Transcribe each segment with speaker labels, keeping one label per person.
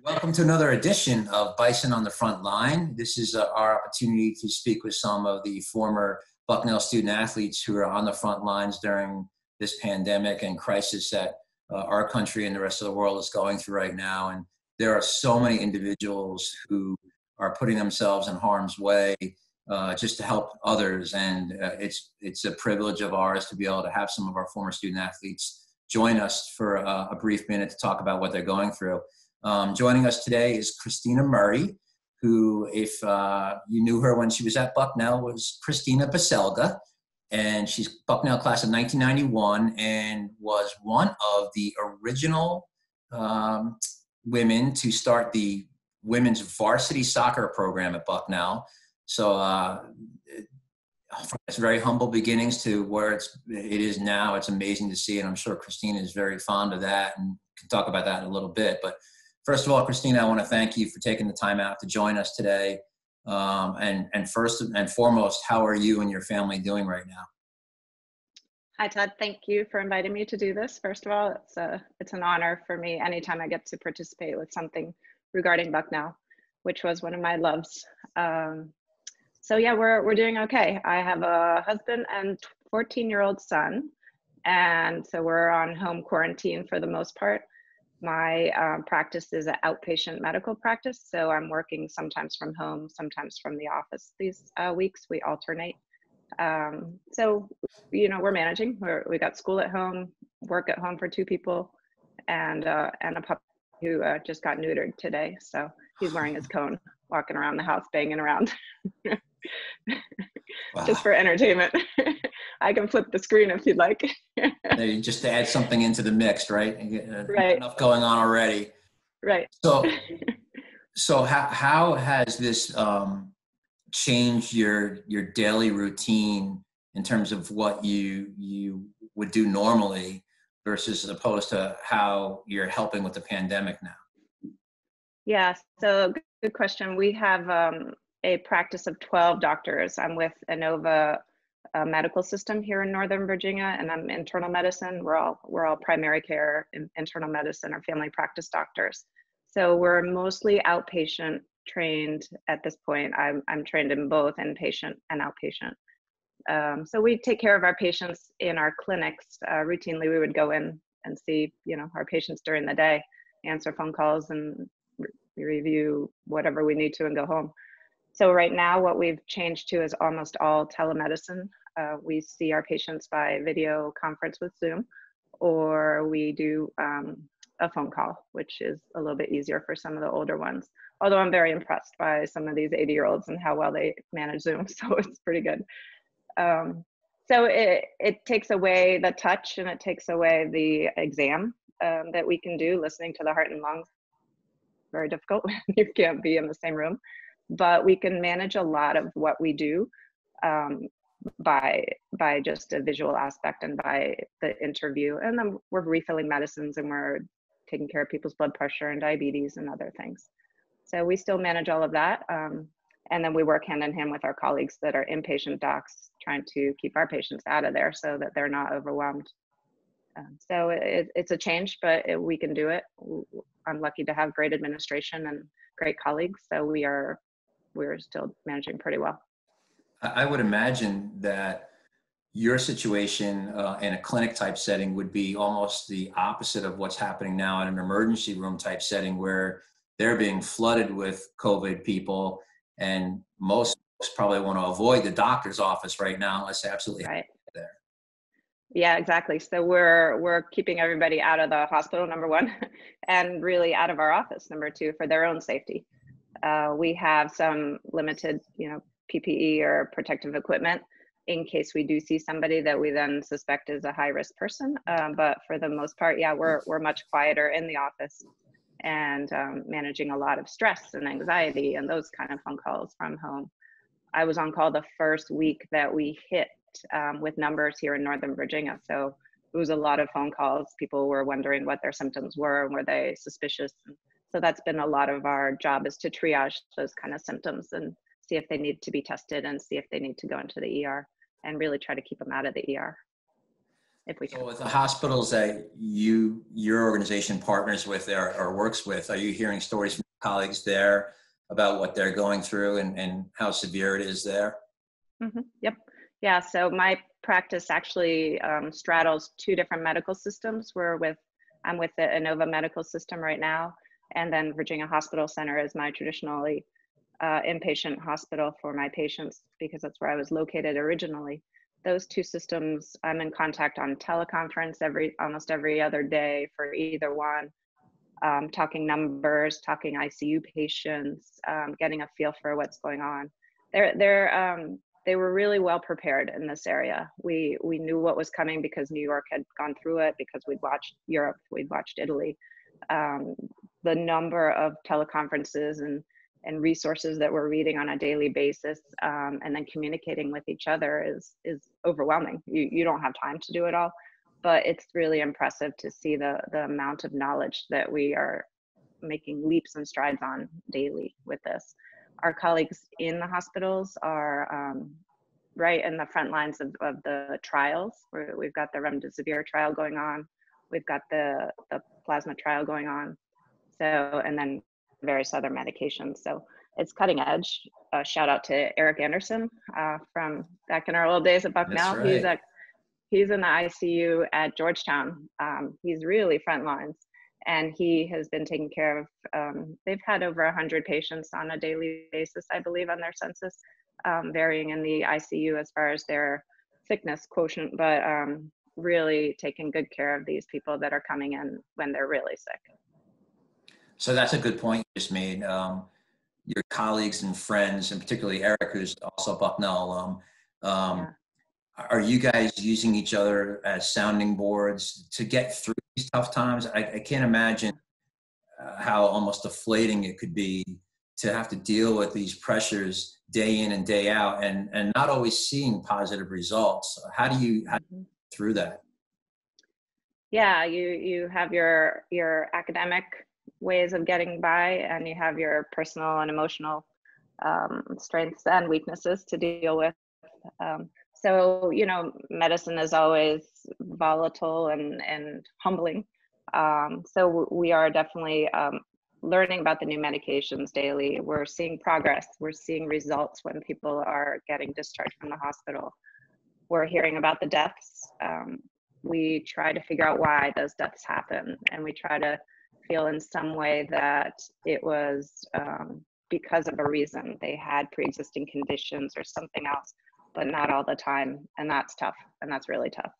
Speaker 1: Welcome to another edition of Bison on the Front Line. This is our opportunity to speak with some of the former Bucknell student athletes who are on the front lines during this pandemic and crisis that our country and the rest of the world is going through right now. And there are so many individuals who are putting themselves in harm's way just to help others. And it's a privilege of ours to be able to have some of our former student athletes join us for a brief minute to talk about what they're going through. Joining us today is Christina Murray, who, if you knew her when she was at Bucknell, was Christina Baselga. And she's Bucknell class of 1991 and was one of the original women to start the women's varsity soccer program at Bucknell. So from its very humble beginnings to where it is now, it's amazing to see. And I'm sure Christina is very fond of that and can talk about that in a little bit. But first of all, Christina, I want to thank you for taking the time out to join us today. And first and foremost, how are you and your family doing right now?
Speaker 2: Hi, Todd. Thank you for inviting me to do this. First of all, it's an honor for me anytime I get to participate with something regarding Bucknell, which was one of my loves. So yeah, we're doing okay. I have a husband and 14-year-old son, and so we're on home quarantine for the most part. My practice is an outpatient medical practice, so I'm working sometimes from home, sometimes from the office. These weeks we alternate. So, you know, we're managing. We got school at home, work at home for 2 people, and a puppy who just got neutered today. So he's wearing his cone, walking around the house, banging around.
Speaker 1: Wow.
Speaker 2: Just for entertainment. I can flip the screen if you'd like.
Speaker 1: Just to add something into the mix, right?
Speaker 2: Right.
Speaker 1: Enough going on already.
Speaker 2: Right.
Speaker 1: So how has this changed your daily routine in terms of what you would do normally versus as opposed to how you're helping with the pandemic now?
Speaker 2: Yeah, so good question. We have a practice of 12 doctors. I'm with Inova medical system here in Northern Virginia, and I'm internal medicine. We're all primary care, internal medicine, or family practice doctors. So we're mostly outpatient trained at this point. I'm trained in both inpatient and outpatient. So we take care of our patients in our clinics. Routinely, we would go in and see, you know, our patients during the day, answer phone calls, and review whatever we need to, and go home. So right now, what we've changed to is almost all telemedicine. We see our patients by video conference with Zoom, or we do a phone call, which is a little bit easier for some of the older ones. Although I'm very impressed by some of these 80-year-olds and how well they manage Zoom, so it's pretty good. So it takes away the touch, and it takes away the exam that we can do, listening to the heart and lungs. Very difficult when you can't be in the same room. But we can manage a lot of what we do by just a visual aspect and by the interview. And then we're refilling medicines, and we're taking care of people's blood pressure and diabetes and other things. So we still manage all of that. And then we work hand in hand with our colleagues that are inpatient docs, trying to keep our patients out of there so that they're not overwhelmed. So it's a change, but we can do it. I'm lucky to have great administration and great colleagues. So we're still managing pretty well.
Speaker 1: I would imagine that your situation in a clinic type setting would be almost the opposite of what's happening now in an emergency room type setting, where they're being flooded with COVID people, and most folks probably want to avoid the doctor's office right now unless they absolutely have to get there.
Speaker 2: Yeah, exactly. So we're keeping everybody out of the hospital, number one, and really out of our office, number two, for their own safety. We have some limited, PPE or protective equipment in case we do see somebody that we then suspect is a high-risk person. But for the most part, yeah, we're much quieter in the office, and managing a lot of stress and anxiety and those kind of phone calls from home. I was on call the first week that we hit with numbers here in Northern Virginia. So it was a lot of phone calls. People were wondering what their symptoms were, and were they suspicious? So that's been a lot of our job, is to triage those kind of symptoms and see if they need to be tested and see if they need to go into the ER, and really try to keep them out of the ER. if we can.
Speaker 1: So with the hospitals that your organization partners with or works with, are you hearing stories from colleagues there about what they're going through and how severe it is there?
Speaker 2: Yep. Yeah. So my practice actually straddles two different medical systems. I'm with the Inova medical system right now, and then Virginia Hospital Center is my traditionally inpatient hospital for my patients because that's where I was located originally. Those two systems, I'm in contact on teleconference almost every other day for either one, talking numbers, talking ICU patients, getting a feel for what's going on. They were really well prepared in this area. We knew what was coming because New York had gone through it, because we'd watched Europe, we'd watched Italy. The number of teleconferences and resources that we're reading on a daily basis, and then communicating with each other is overwhelming. You don't have time to do it all, but it's really impressive to see the amount of knowledge that we are making leaps and strides on daily with this. Our colleagues in the hospitals are right in the front lines of the trials. We've got the remdesivir trial going on. We've got the plasma trial going on. So, and then various other medications. So it's cutting edge. Shout out to Eric Anderson from back in our old days at Bucknell.
Speaker 1: That's right.
Speaker 2: He's in the ICU at Georgetown. He's really front lines. And he has been taking care of, they've had over 100 patients on a daily basis, I believe, on their census, varying in the ICU as far as their sickness quotient, but really taking good care of these people that are coming in when they're really sick.
Speaker 1: So that's a good point you just made. Your colleagues and friends, and particularly Eric, who's also a Bucknell alum,
Speaker 2: Yeah.
Speaker 1: are you guys using each other as sounding boards to get through these tough times? I can't imagine how almost deflating it could be to have to deal with these pressures day in and day out and not always seeing positive results. How do you get through that?
Speaker 2: Yeah, you have your academic ways of getting by, and you have your personal and emotional strengths and weaknesses to deal with. So, medicine is always volatile and humbling. So we are definitely learning about the new medications daily. We're seeing progress. We're seeing results when people are getting discharged from the hospital. We're hearing about the deaths. We try to figure out why those deaths happen, and we try to feel in some way that it was because of a reason. They had pre-existing conditions or something else, but not all the time. And that's tough. And that's really tough,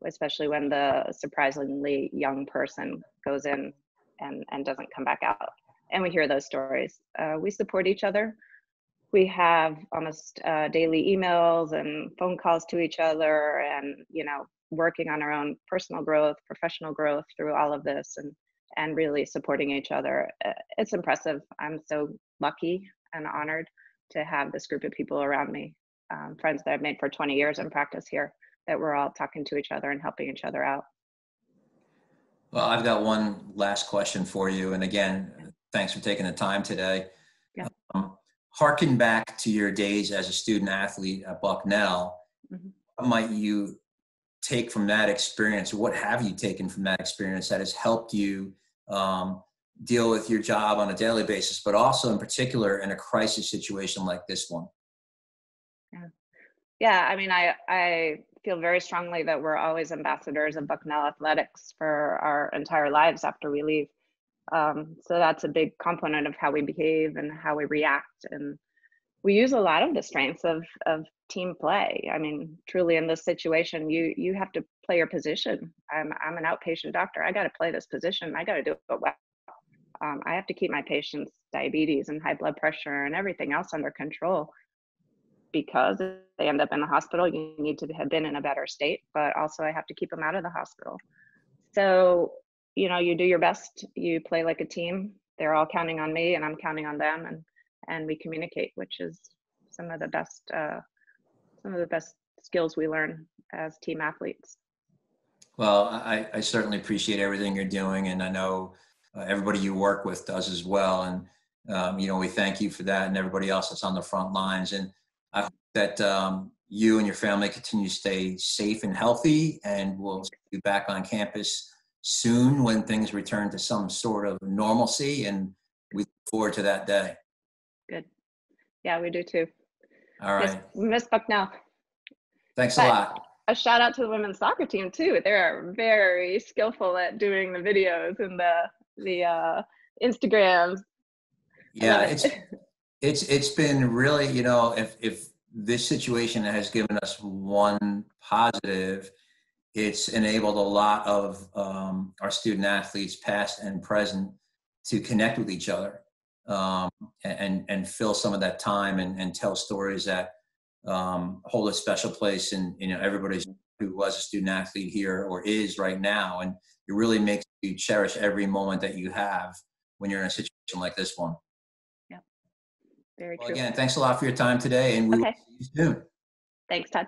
Speaker 2: especially when the surprisingly young person goes in and doesn't come back out. And we hear those stories. We support each other. We have almost daily emails and phone calls to each other, and, working on our own personal growth, professional growth through all of this, and really supporting each other. It's impressive. I'm so lucky and honored to have this group of people around me, friends that I've made for 20 years in practice here, that we're all talking to each other and helping each other out.
Speaker 1: Well, I've got one last question for you. And again, thanks for taking the time today.
Speaker 2: Yeah.
Speaker 1: Harken back to your days as a student athlete at Bucknell. What might you take from that experience, or what have you taken from that experience that has helped you deal with your job on a daily basis, but also in particular in a crisis situation like this one?
Speaker 2: Yeah, I mean, I feel very strongly that we're always ambassadors of Bucknell athletics for our entire lives after we leave. So that's a big component of how we behave and how we react. And we use a lot of the strengths of team play. I mean, truly in this situation, you have to play your position. I'm an outpatient doctor. I got to play this position. I got to do it well. I have to keep my patients' diabetes and high blood pressure and everything else under control, because if they end up in the hospital, you need to have been in a better state, but also I have to keep them out of the hospital. So, you do your best, you play like a team. They're all counting on me and I'm counting on them, and we communicate, which is some of the best skills we learn as team athletes.
Speaker 1: Well, I certainly appreciate everything you're doing, and I know everybody you work with does as well. And we thank you for that, and everybody else that's on the front lines. And I hope that you and your family continue to stay safe and healthy, and we'll see you back on campus soon when things return to some sort of normalcy, and we look forward to that day.
Speaker 2: Good. Yeah, we do too.
Speaker 1: All right.
Speaker 2: Miss Bucknell.
Speaker 1: Thanks a lot.
Speaker 2: A shout out to the women's soccer team too. They're very skillful at doing the videos and the Instagrams.
Speaker 1: Yeah, it's been really, you know, if this situation has given us one positive, it's enabled a lot of our student athletes, past and present, to connect with each other, and fill some of that time and tell stories that hold a special place in, you know, everybody's who was a student athlete here or is right now, and it really makes you cherish every moment that you have when you're in a situation like this one.
Speaker 2: Yeah, very
Speaker 1: Well,
Speaker 2: true.
Speaker 1: again, thanks a lot for your time today, and we will see you soon.
Speaker 2: Thanks, Todd.